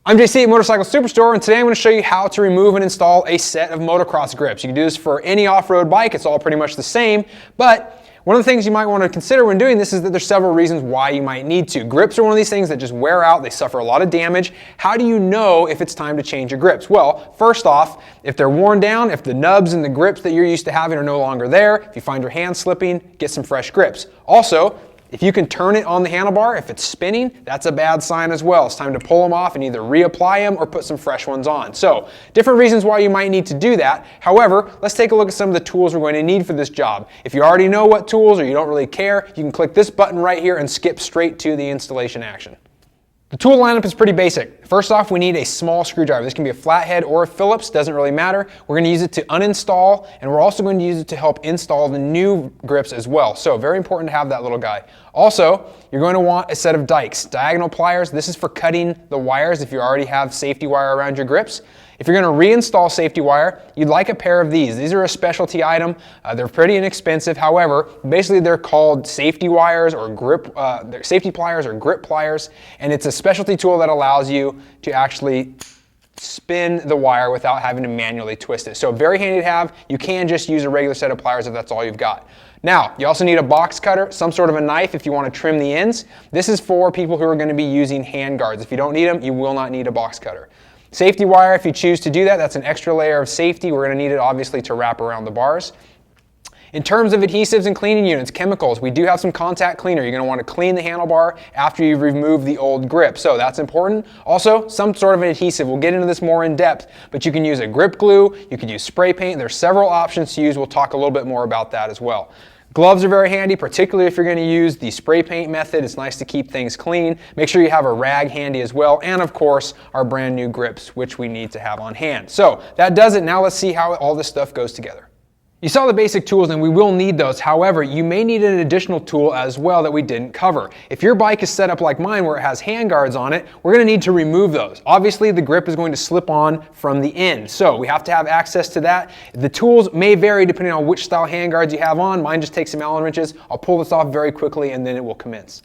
I'm JC at Motorcycle Superstore, and today I'm going to show you how to remove and install a set of motocross grips. You can do this for any off-road bike. It's all pretty much the same, but one of the things you might want to consider when doing this is that there's several reasons why you might need to. Grips are one of these things that just wear out. They suffer a lot of damage. How do you know if it's time to change your grips? Well, first off, if they're worn down, if the nubs and the grips that you're used to having are no longer there, if you find your hand slipping, get some fresh grips. Also, if you can turn it on the handlebar, if it's spinning, that's a bad sign as well. It's time to pull them off and either reapply them or put some fresh ones on. So, different reasons why you might need to do that. However, let's take a look at some of the tools we're going to need for this job. If you already know what tools or you don't really care, you can click this button right here and skip straight to the installation action. The tool lineup is pretty basic. First off, we need a small screwdriver. This can be a flathead or a Phillips, doesn't really matter. We're going to use it to uninstall, and we're also going to use it to help install the new grips as well. So very important to have that little guy. Also, you're going to want a set of dikes. Diagonal pliers, this is for cutting the wires if you already have safety wire around your grips. If you're going to reinstall safety wire, you'd like a pair of these. These are a specialty item. They're pretty inexpensive. However, basically they're called safety wires or grip, safety pliers or grip pliers, and it's a specialty tool that allows you to actually spin the wire without having to manually twist it. So very handy to have. You can just use a regular set of pliers if that's all you've got. Now, you also need a box cutter, some sort of a knife if you want to trim the ends. This is for people who are going to be using hand guards. If you don't need them, you will not need a box cutter. Safety wire, if you choose to do that, that's an extra layer of safety. We're going to need it obviously to wrap around the bars. In terms of adhesives and cleaning units, chemicals, we do have some contact cleaner. You're going to want to clean the handlebar after you've removed the old grip, so that's important. Also, some sort of an adhesive. We'll get into this more in depth, but you can use a grip glue, you can use spray paint. There's several options to use. We'll talk a little bit more about that as well. Gloves are very handy, particularly if you're going to use the spray paint method. It's nice to keep things clean. Make sure you have a rag handy as well, and of course, our brand new grips, which we need to have on hand. So that does it. Now let's see how all this stuff goes together. You saw the basic tools, and we will need those. However, you may need an additional tool as well that we didn't cover. If your bike is set up like mine where it has hand guards on it, we're going to need to remove those. Obviously, the grip is going to slip on from the end, so we have to have access to that. The tools may vary depending on which style hand guards you have on. Mine just takes some Allen wrenches. I'll pull this off very quickly and then it will commence.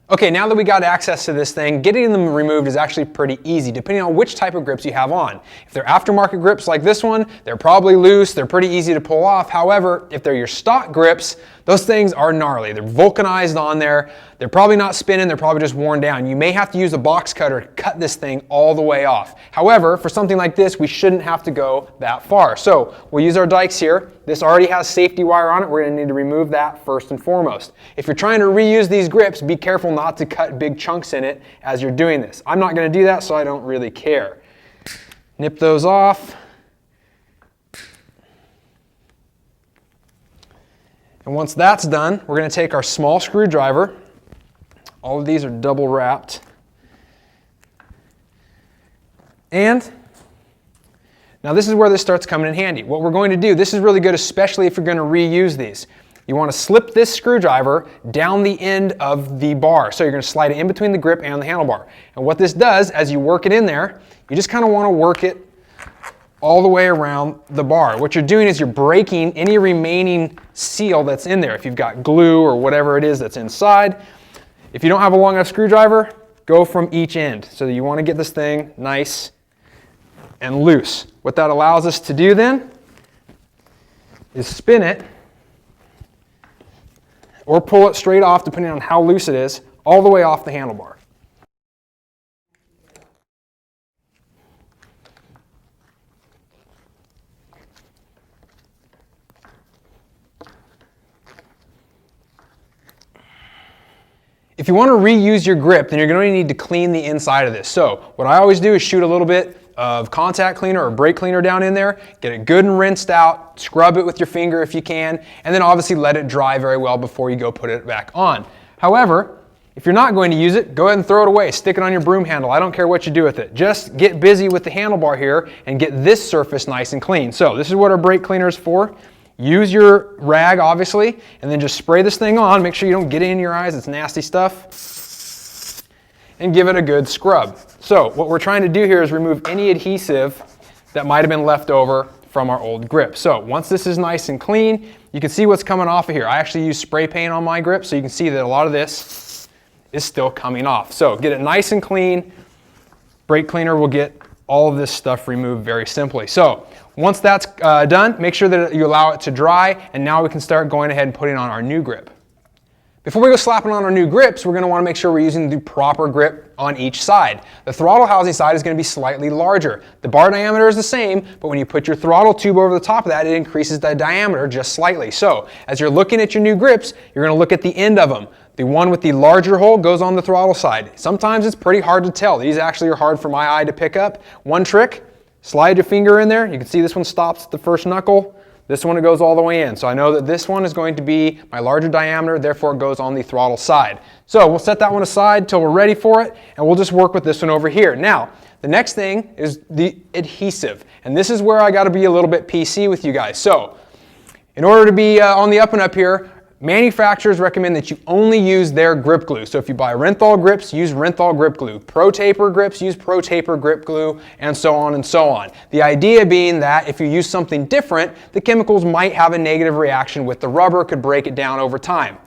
Okay, now that we got access to this thing, getting them removed is actually pretty easy, depending on which type of grips you have on. If they're aftermarket grips like this one, they're probably loose, they're pretty easy to pull off. However, if they're your stock grips, those things are gnarly. They're vulcanized on there. They're probably not spinning, they're probably just worn down. You may have to use a box cutter to cut this thing all the way off. However, for something like this, we shouldn't have to go that far. So we'll use our dikes here. This already has safety wire on it. We're going to need to remove that first and foremost. If you're trying to reuse these grips, be careful not to cut big chunks in it as you're doing this. I'm not going to do that, so I don't really care. Nip those off. And once that's done, we're going to take our small screwdriver. All of these are double wrapped. And now this is where this starts coming in handy. What we're going to do, this is really good, especially if you're going to reuse these. You want to slip this screwdriver down the end of the bar. So you're going to slide it in between the grip and the handlebar. And what this does, as you work it in there, you just kind of want to work it all the way around the bar. What you're doing is you're breaking any remaining seal that's in there. If you've got glue or whatever it is that's inside. If you don't have a long enough screwdriver, go from each end. So that you want to get this thing nice and loose. What that allows us to do then is spin it or pull it straight off, depending on how loose it is, all the way off the handlebar. If you want to reuse your grip, then you're going to need to clean the inside of this. So what I always do is shoot a little bit of contact cleaner or brake cleaner down in there, get it good and rinsed out, scrub it with your finger if you can, and then obviously let it dry very well before you go put it back on. However, if you're not going to use it, go ahead and throw it away. Stick it on your broom handle. I don't care what you do with it. Just get busy with the handlebar here and get this surface nice and clean. So this is what our brake cleaner is for. Use your rag, obviously, and then just spray this thing on. Make sure you don't get it in your eyes. It's nasty stuff. And give it a good scrub. So what we're trying to do here is remove any adhesive that might have been left over from our old grip. So once this is nice and clean, you can see what's coming off of here. I actually use spray paint on my grip, so you can see that a lot of this is still coming off. So get it nice and clean. Brake cleaner will get all of this stuff removed very simply. So once that's done, make sure that you allow it to dry, and now we can start going ahead and putting on our new grip. Before we go slapping on our new grips, we're going to want to make sure we're using the proper grip on each side. The throttle housing side is going to be slightly larger. The bar diameter is the same, but when you put your throttle tube over the top of that, it increases the diameter just slightly. So as you're looking at your new grips, you're going to look at the end of them. The one with the larger hole goes on the throttle side. Sometimes it's pretty hard to tell. These actually are hard for my eye to pick up. One trick, slide your finger in there. You can see this one stops at the first knuckle. This one, it goes all the way in. So I know that this one is going to be my larger diameter, therefore it goes on the throttle side. So we'll set that one aside until we're ready for it, and we'll just work with this one over here. Now, the next thing is the adhesive. And this is where I gotta be a little bit PC with you guys. So, in order to be on the up and up here, manufacturers recommend that you only use their grip glue. So if you buy Renthal grips, use Renthal grip glue. Pro Taper grips, use Pro Taper grip glue, and so on and so on. The idea being that if you use something different, the chemicals might have a negative reaction with the rubber, could break it down over time.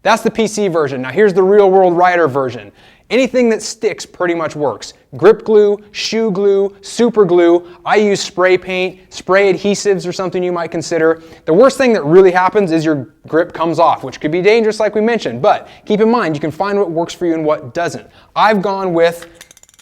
That's the PC version. Now here's the real world rider version. Anything that sticks pretty much works. Grip glue, shoe glue, super glue. I use spray paint, spray adhesives or something you might consider. The worst thing that really happens is your grip comes off, which could be dangerous like we mentioned, but keep in mind you can find what works for you and what doesn't. I've gone with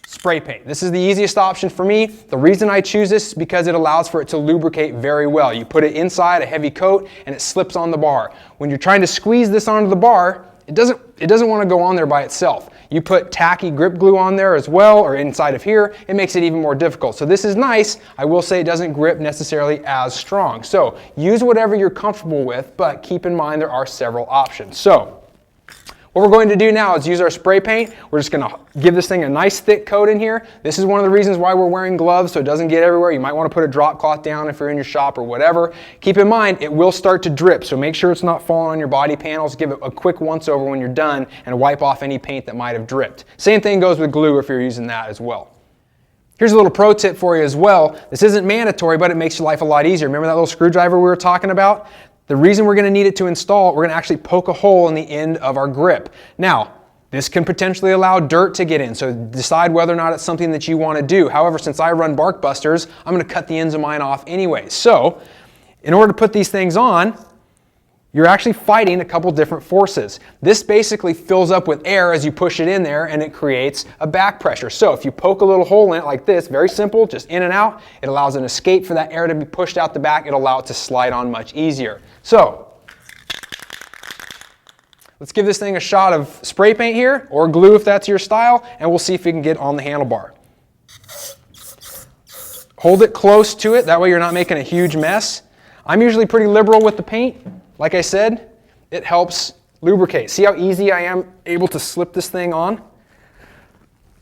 spray paint. This is the easiest option for me. The reason I choose this is because it allows for it to lubricate very well. You put it inside a heavy coat and it slips on the bar. When you're trying to squeeze this onto the bar, it doesn't want to go on there by itself. You put tacky grip glue on there as well, or inside of here, it makes it even more difficult. So this is nice. I will say it doesn't grip necessarily as strong. So use whatever you're comfortable with, but keep in mind there are several options. So what we're going to do now is use our spray paint. We're just going to give this thing a nice thick coat in here. This is one of the reasons why we're wearing gloves, so it doesn't get everywhere. You might want to put a drop cloth down if you're in your shop or whatever. Keep in mind, it will start to drip, so make sure it's not falling on your body panels. Give it a quick once over when you're done and wipe off any paint that might have dripped. Same thing goes with glue if you're using that as well. Here's a little pro tip for you as well. This isn't mandatory, but it makes your life a lot easier. Remember that little screwdriver we were talking about? The reason we're going to need it to install, we're going to actually poke a hole in the end of our grip. Now, this can potentially allow dirt to get in, so decide whether or not it's something that you want to do. However, since I run bark busters, I'm going to cut the ends of mine off anyway. So, in order to put these things on, you're actually fighting a couple different forces. This basically fills up with air as you push it in there, and it creates a back pressure. So if you poke a little hole in it like this, very simple, just in and out, it allows an escape for that air to be pushed out the back. It'll allow it to slide on much easier. So let's give this thing a shot of spray paint here, or glue if that's your style, and we'll see if we can get on the handlebar. Hold it close to it, that way you're not making a huge mess. I'm usually pretty liberal with the paint. Like I said, it helps lubricate. See how easy I am able to slip this thing on?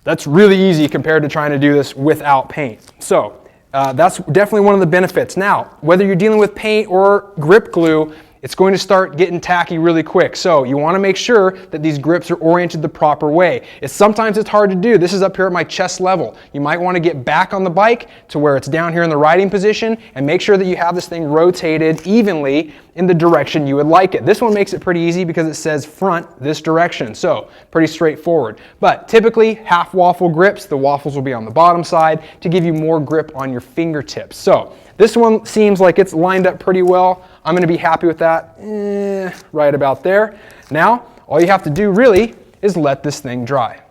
That's really easy compared to trying to do this without paint. So that's definitely one of the benefits. Now, whether you're dealing with paint or grip glue, it's going to start getting tacky really quick. So you want to make sure that these grips are oriented the proper way. Sometimes it's hard to do. This is up here at my chest level. You might want to get back on the bike to where it's down here in the riding position and make sure that you have this thing rotated evenly in the direction you would like it. This one makes it pretty easy because it says front this direction. So pretty straightforward. But typically half waffle grips, the waffles will be on the bottom side to give you more grip on your fingertips. So this one seems like it's lined up pretty well. I'm going to be happy with that, right about there. Now, all you have to do really is let this thing dry.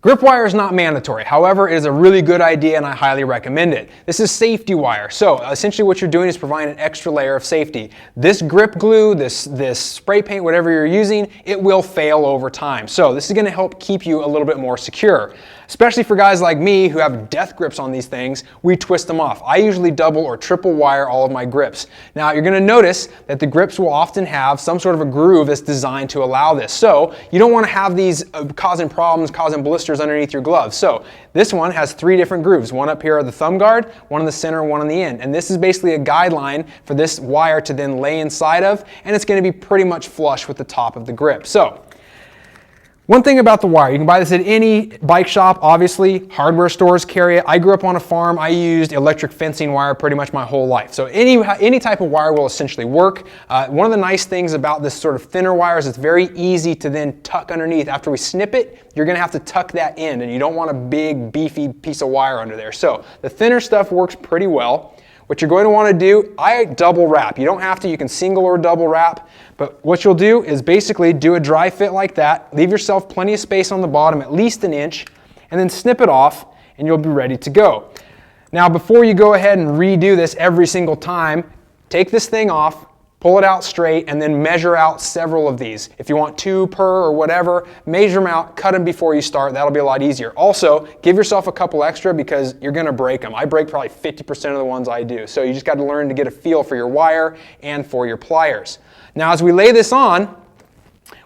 Grip wire is not mandatory. However, it is a really good idea and I highly recommend it. This is safety wire. So essentially what you're doing is providing an extra layer of safety. This grip glue, this spray paint, whatever you're using, it will fail over time. So this is going to help keep you a little bit more secure. Especially for guys like me who have death grips on these things, we twist them off. I usually double or triple wire all of my grips. Now you're going to notice that the grips will often have some sort of a groove that's designed to allow this. So you don't want to have these causing problems, causing blisters underneath your gloves. So this one has 3 different grooves. One up here at the thumb guard, one in the center, one on the end. And this is basically a guideline for this wire to then lay inside of, and it's going to be pretty much flush with the top of the grip. So One thing about the wire, you can buy this at any bike shop, obviously, hardware stores carry it. I grew up on a farm, I used electric fencing wire pretty much my whole life. So any type of wire will essentially work. One of the nice things about this sort of thinner wire is it's very easy to then tuck underneath. After we snip it, you're gonna have to tuck that end, and you don't want a big beefy piece of wire under there. So the thinner stuff works pretty well. What you're going to want to do, I double wrap. You don't have to, you can single or double wrap, but what you'll do is basically do a dry fit like that, leave yourself plenty of space on the bottom, at least an inch, and then snip it off, and you'll be ready to go. Now, before you go ahead and redo this every single time, take this thing off, pull it out straight, and then measure out several of these. If you want 2 per or whatever, measure them out, cut them before you start. That'll be a lot easier. Also, give yourself a couple extra because you're gonna break them. I break probably 50% of the ones I do. So you just gotta learn to get a feel for your wire and for your pliers. Now, as we lay this on,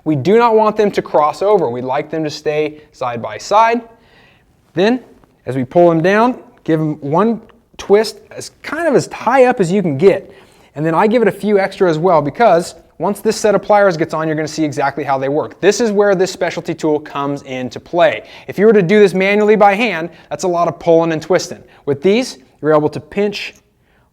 we do not want them to cross over. We'd like them to stay side by side. Then, as we pull them down, give them one twist as kind of as high up as you can get. And then I give it a few extra as well because once this set of pliers gets on, you're going to see exactly how they work. This is where this specialty tool comes into play. If you were to do this manually by hand, that's a lot of pulling and twisting. With these, you're able to pinch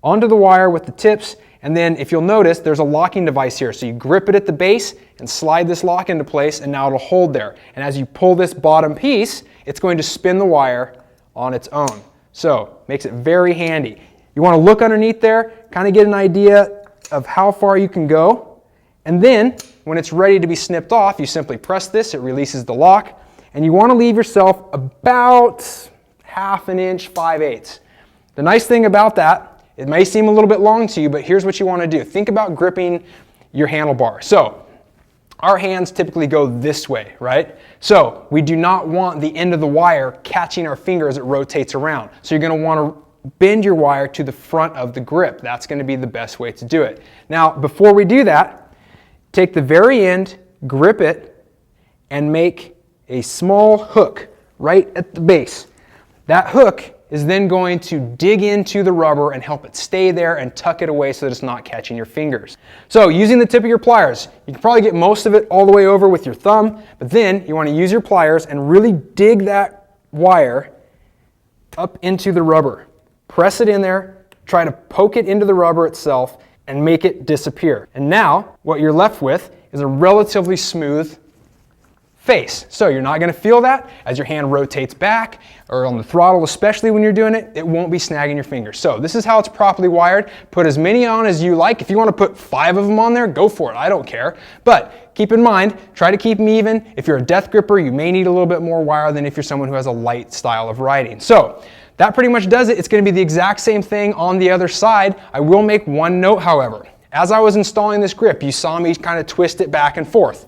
onto the wire with the tips, and then if you'll notice, there's a locking device here. So you grip it at the base and slide this lock into place, and now it'll hold there. And as you pull this bottom piece, it's going to spin the wire on its own. So, makes it very handy. You want to look underneath there, kind of get an idea of how far you can go. And then, when it's ready to be snipped off, you simply press this, it releases the lock. And you want to leave yourself about ½ an inch, 5/8. The nice thing about that, it may seem a little bit long to you, but here's what you want to do. Think about gripping your handlebar. So, our hands typically go this way, right? So, we do not want the end of the wire catching our finger as it rotates around. So you're going to want to bend your wire to the front of the grip. That's going to be the best way to do it. Now, before we do that, take the very end, grip it, and make a small hook right at the base. That hook is then going to dig into the rubber and help it stay there and tuck it away so that it's not catching your fingers. So using the tip of your pliers, you can probably get most of it all the way over with your thumb, but then you want to use your pliers and really dig that wire up into the rubber. Press it in there, try to poke it into the rubber itself, and make it disappear. And now, what you're left with is a relatively smooth face. So you're not going to feel that as your hand rotates back, or on the throttle especially when you're doing it, it won't be snagging your fingers. So this is how it's properly wired. Put as many on as you like. If you want to put 5 of them on there, go for it. I don't care. But keep in mind, try to keep them even. If you're a death gripper, you may need a little bit more wire than if you're someone who has a light style of riding. So that pretty much does it. It's going to be the exact same thing on the other side. I will make one note, however. As I was installing this grip, you saw me kind of twist it back and forth.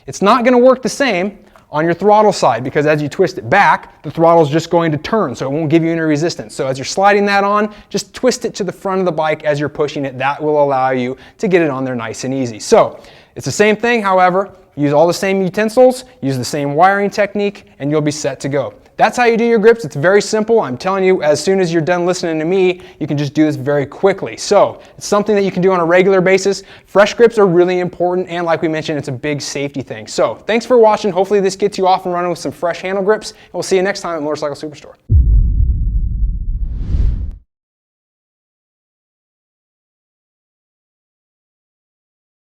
It's not going to work the same on your throttle side because as you twist it back, the throttle is just going to turn, so it won't give you any resistance. So as you're sliding that on, just twist it to the front of the bike as you're pushing it. That will allow you to get it on there nice and easy. So it's the same thing, however. Use all the same utensils, use the same wiring technique, and you'll be set to go. That's how you do your grips. It's very simple. I'm telling you, as soon as you're done listening to me, you can just do this very quickly. So it's something that you can do on a regular basis. Fresh grips are really important, and like we mentioned, it's a big safety thing. So thanks for watching. Hopefully this gets you off and running with some fresh handle grips, and we'll see you next time at Motorcycle Superstore.